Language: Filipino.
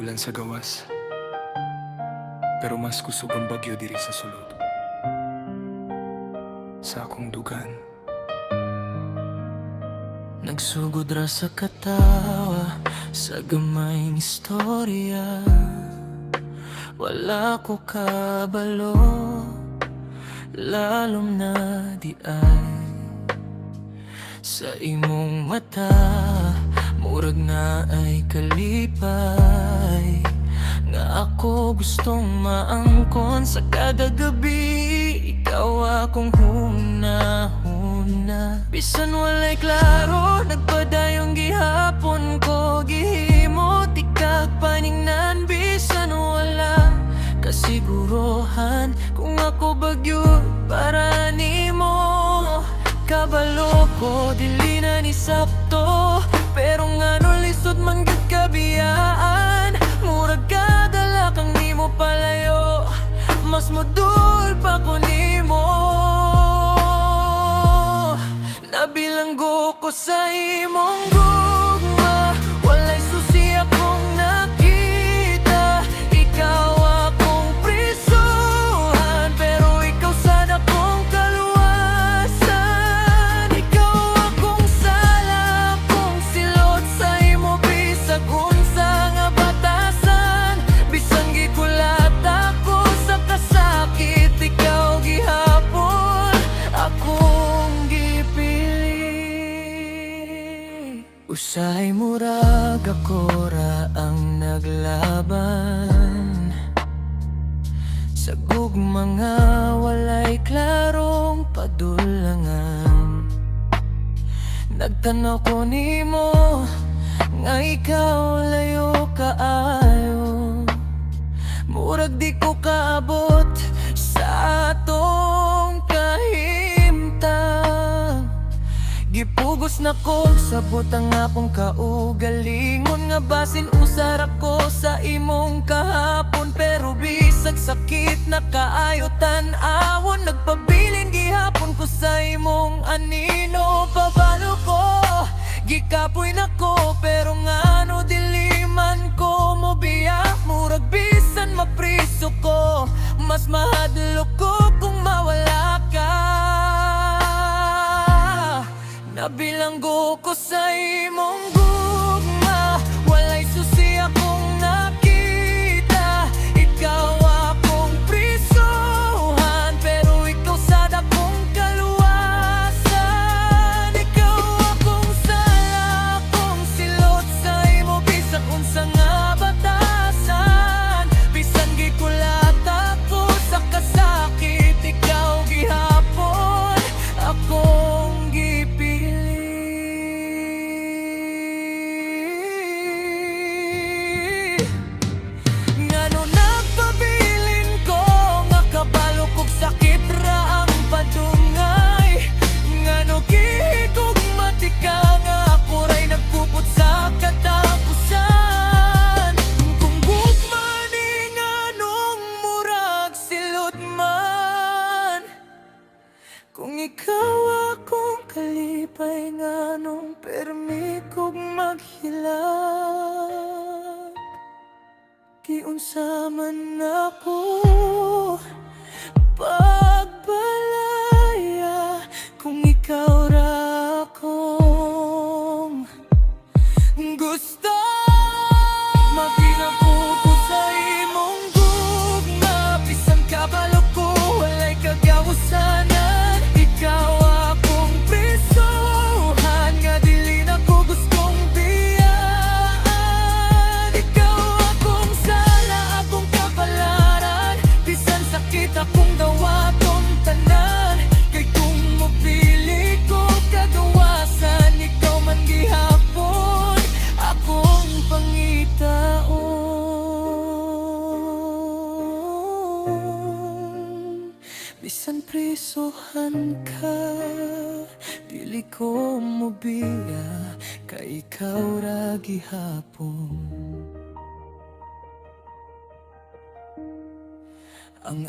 Ulan sa gawas, pero mas kusog ang bagyo diri sa sulod. Sa akong dugan, nagsugod ra sa katawa sa gamayng istorya. Wala ko kabalo, lalom na di ay sa imong mata. Murag na ay kalipay nga ako gustong maangkon sa kada gabi. Ikaw akong huna-huna, bisan walay klaro, nagpadayong gihapon ko. Gihimot ikag paningnan, bisan wala kasigurohan kung ako bagyo para nimo. Kabalo ko, dili na ni sakto, pero ngano lisod man gyud kabiyaan. Murag kadala kang nimo palayo, mas modul pa ko nimo. Nabilanggo ko sa imong gugma, walay susi akong nakita. Ikaw akong prisuhan, pero ikaw sad akong kaluwasan. Ikaw akong sala, akong silot sa imo bisag unsa nga batasan. Bisan gikulat ako sa kasakit, ikaw gihapon akong gipili. Usay murag ako ra ang naglaban sa gugma nga walay klarong padulangan. Nagtanaw ko nimo nga ikaw layo kaayo, murag di ko kaabot sa atong kahimtang. Gipugos na ko sabot ang akong kaugalingon, nga basin usar ako sa imong kahapon. Pero bisag sakit na kaayo tan-awon, nagpabilin gihapon ko sa imong anino. Pabalo ko, gikapoy na ko, pero ngano dili man ko mobiya. Murag bisan mapriso ko, mas mahadlok ko kung mawala ka. Nabilanggo ko sa imong gugma, walay susi akong nakita. Ikaw akong prisuhan, pero ikaw sad akong kaluwasan. Ikaw akong sala, akong silot sa imo bisag unsa nga batasan. Bisan gikulat ako sa kasakit, ikaw gihapon akong gipili. Ngano nagpabilin ko nga kabalo kog sakit ra ang padungay. Ngano gihigugmati ka nga ako ra'y nagpupot sa katapusan. Kung gugma ni nganong murag silot man, kung ikaw akong kalipay, nganong permi kog maghilak. Giunsa man ako pagbalaya, kung ikaw ra akong gusto. Maginako ko sa imong gugma, bisan kabalo ko walay kagawasanan. Ikaw akong prisuhan, nga dili na ko gustong biyaan. Ikaw akong sala, akong kapalaran, bisan sakit akong dawaton tanan. Kay kung mopili ko kagawasan, ikaw man gihapon akong pangitaon. Bisan prisuhan ka, dili ko mobiya, kay ikaw ra gihapon ang